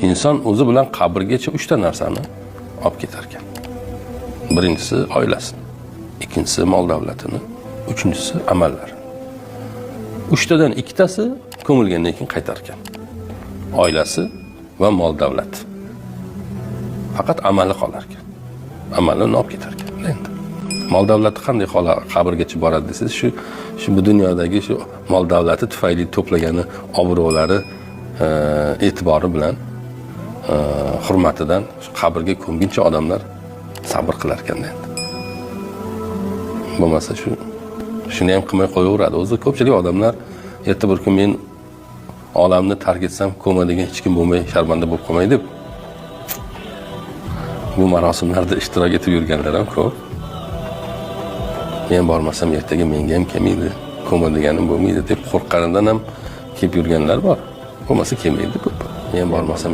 inson o'zi bilan qabrgacha 3 ta narsani olib ketar ekan. Birinchisi oilasini, ikkinchisi mol davlatini, uchinchisi amallari. 3 tadan 2 tasi ko'milgandan keyin qaytar ekan. Oilasi va mol davlati. Faqat amali qolar ekan. Amalini olib ketar ekan. Endi mol davlati qanday qabrgacha boradi desangiz, shu bu dunyodagi shu mol davlati tufayli to'plagani obro'lari, e'tibori bilan, hurmatidan qabrga ko'mguncha odamlar sabr qilar ekan endi. Bo'lmasa shuni ham qilmay qo'yaveradi. O'zi ko'pchilik odamlar erta bir kun men olamni tark etsam ko'madigan hech kim bo'lmay sharmanda bo'lib qolmay deb bu marosimlarda ishtirok etib yurganlar ham ko'p. Men bormasam ertaga menga ham kelmaydi, ko'madiganim bo'lmaydi deb qo'rqqanidan ham kelib yurganlar bor. Bo'lmasa kelmaydi. Men bormasam